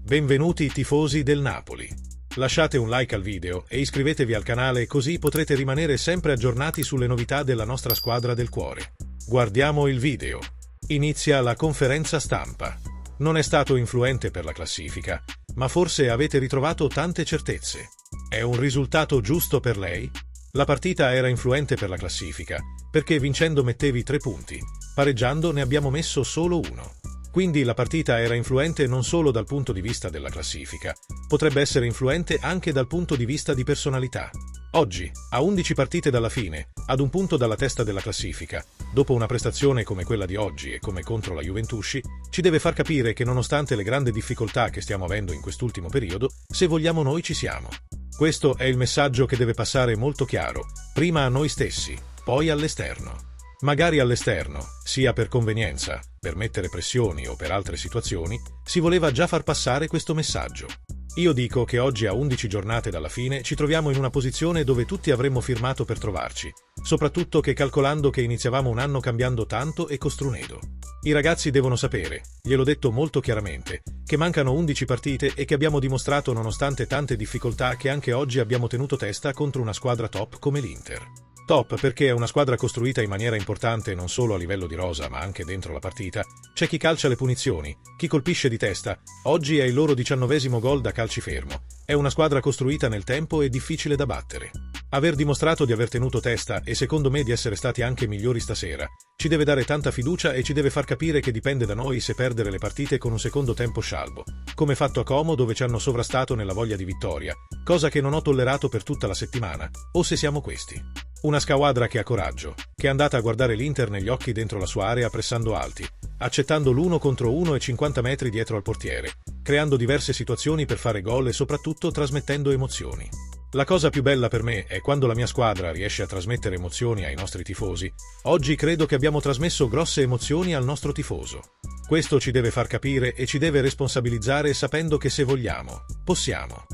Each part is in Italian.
Benvenuti tifosi del Napoli. Lasciate un like al video e iscrivetevi al canale così potrete rimanere sempre aggiornati sulle novità della nostra squadra del cuore. Guardiamo il video. Inizia la conferenza stampa. Non è stato influente per la classifica, ma forse avete ritrovato tante certezze. È un risultato giusto per lei? La partita era influente per la classifica, perché vincendo mettevi 3 punti, pareggiando ne abbiamo messo solo 1. Quindi la partita era influente non solo dal punto di vista della classifica, potrebbe essere influente anche dal punto di vista di personalità. Oggi, a 11 partite dalla fine, ad un punto dalla testa della classifica, dopo una prestazione come quella di oggi e come contro la Juventus, ci deve far capire che nonostante le grandi difficoltà che stiamo avendo in quest'ultimo periodo, se vogliamo noi ci siamo. Questo è il messaggio che deve passare molto chiaro, prima a noi stessi, poi all'esterno. Magari all'esterno, sia per convenienza, per mettere pressioni o per altre situazioni, si voleva già far passare questo messaggio. Io dico che oggi a 11 giornate dalla fine ci troviamo in una posizione dove tutti avremmo firmato per trovarci, soprattutto che calcolando che iniziavamo un anno cambiando tanto e costruendo. I ragazzi devono sapere, gliel'ho detto molto chiaramente, che mancano 11 partite e che abbiamo dimostrato nonostante tante difficoltà che anche oggi abbiamo tenuto testa contro una squadra top come l'Inter. Top perché è una squadra costruita in maniera importante non solo a livello di rosa ma anche dentro la partita. C'è chi calcia le punizioni, chi colpisce di testa. Oggi è il loro 19° gol da calci fermo. È una squadra costruita nel tempo e difficile da battere. Aver dimostrato di aver tenuto testa e secondo me di essere stati anche migliori stasera ci deve dare tanta fiducia e ci deve far capire che dipende da noi se perdere le partite con un secondo tempo scialbo, come fatto a Como dove ci hanno sovrastato nella voglia di vittoria, cosa che non ho tollerato per tutta la settimana, o se siamo questi. Una squadra che ha coraggio, che è andata a guardare l'Inter negli occhi dentro la sua area pressando alti, accettando l'1 contro 1 e 50 metri dietro al portiere, creando diverse situazioni per fare gol e soprattutto trasmettendo emozioni. La cosa più bella per me è quando la mia squadra riesce a trasmettere emozioni ai nostri tifosi. Oggi credo che abbiamo trasmesso grosse emozioni al nostro tifoso. Questo ci deve far capire e ci deve responsabilizzare sapendo che se vogliamo, possiamo.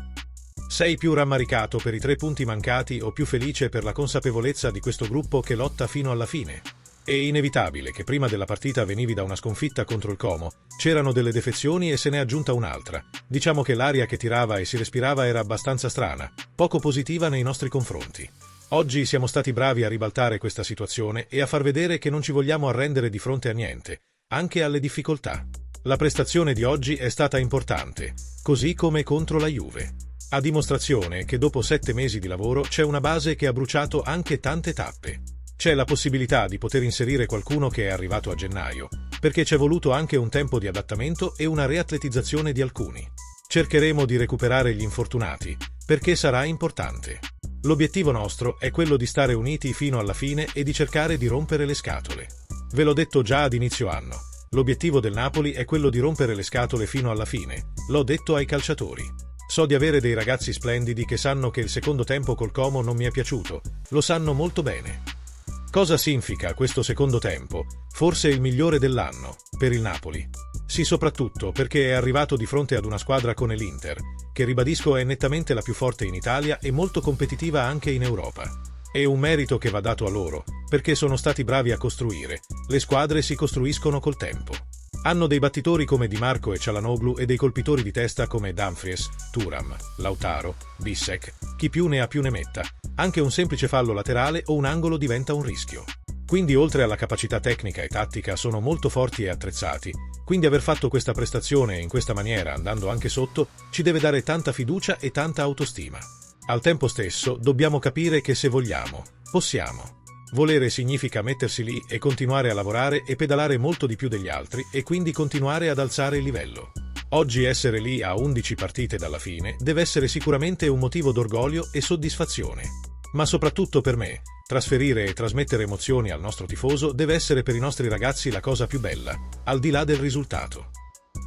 Sei più rammaricato per i 3 punti mancati o più felice per la consapevolezza di questo gruppo che lotta fino alla fine? È inevitabile che prima della partita venivi da una sconfitta contro il Como, c'erano delle defezioni e se n'è aggiunta un'altra. Diciamo che l'aria che tirava e si respirava era abbastanza strana, poco positiva nei nostri confronti. Oggi siamo stati bravi a ribaltare questa situazione e a far vedere che non ci vogliamo arrendere di fronte a niente, anche alle difficoltà. La prestazione di oggi è stata importante, così come contro la Juve. A dimostrazione che dopo 7 mesi di lavoro c'è una base che ha bruciato anche tante tappe. C'è la possibilità di poter inserire qualcuno che è arrivato a gennaio, perché c'è voluto anche un tempo di adattamento e una riatletizzazione di alcuni. Cercheremo di recuperare gli infortunati, perché sarà importante. L'obiettivo nostro è quello di stare uniti fino alla fine e di cercare di rompere le scatole. Ve l'ho detto già ad inizio anno, l'obiettivo del Napoli è quello di rompere le scatole fino alla fine, l'ho detto ai calciatori. So di avere dei ragazzi splendidi che sanno che il secondo tempo col Como non mi è piaciuto, lo sanno molto bene. Cosa significa questo secondo tempo? Forse il migliore dell'anno, per il Napoli. Sì, soprattutto perché è arrivato di fronte ad una squadra come l'Inter, che ribadisco è nettamente la più forte in Italia e molto competitiva anche in Europa. È un merito che va dato a loro, perché sono stati bravi a costruire. Le squadre si costruiscono col tempo. Hanno dei battitori come Di Marco e Çalhanoğlu e dei colpitori di testa come Dumfries, Thuram, Lautaro, Bissek. Chi più ne ha più ne metta. Anche un semplice fallo laterale o un angolo diventa un rischio. Quindi oltre alla capacità tecnica e tattica sono molto forti e attrezzati. Quindi aver fatto questa prestazione in questa maniera, andando anche sotto, ci deve dare tanta fiducia e tanta autostima. Al tempo stesso dobbiamo capire che se vogliamo, possiamo. Volere significa mettersi lì e continuare a lavorare e pedalare molto di più degli altri e quindi continuare ad alzare il livello. Oggi essere lì a 11 partite dalla fine deve essere sicuramente un motivo d'orgoglio e soddisfazione. Ma soprattutto per me, trasferire e trasmettere emozioni al nostro tifoso deve essere per i nostri ragazzi la cosa più bella, al di là del risultato.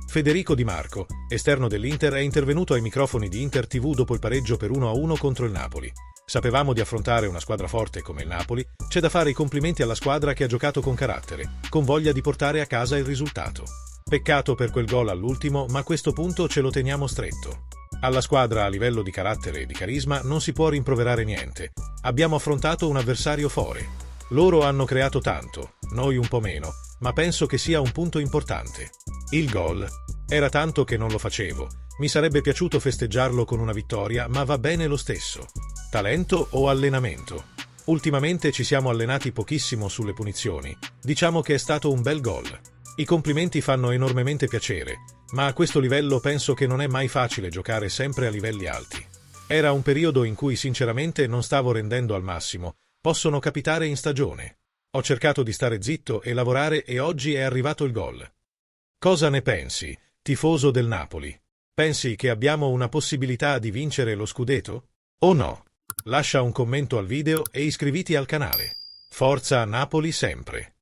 Federico Di Marco, esterno dell'Inter, è intervenuto ai microfoni di Inter TV dopo il pareggio per 1-1 contro il Napoli. Sapevamo di affrontare una squadra forte come il Napoli, c'è da fare i complimenti alla squadra che ha giocato con carattere, con voglia di portare a casa il risultato. Peccato per quel gol all'ultimo, ma a questo punto ce lo teniamo stretto. Alla squadra a livello di carattere e di carisma non si può rimproverare niente. Abbiamo affrontato un avversario forte. Loro hanno creato tanto, noi un po' meno, ma penso che sia un punto importante. Il gol Era tanto che non lo facevo. Mi sarebbe piaciuto festeggiarlo con una vittoria, ma va bene lo stesso. Talento o allenamento? Ultimamente ci siamo allenati pochissimo sulle punizioni. Diciamo che è stato un bel gol. I complimenti fanno enormemente piacere, ma a questo livello penso che non è mai facile giocare sempre a livelli alti. Era un periodo in cui sinceramente non stavo rendendo al massimo. Possono capitare in stagione. Ho cercato di stare zitto e lavorare e oggi è arrivato il gol. Cosa ne pensi, tifoso del Napoli? Pensi che abbiamo una possibilità di vincere lo scudetto? O no? Lascia un commento al video e iscriviti al canale. Forza Napoli sempre!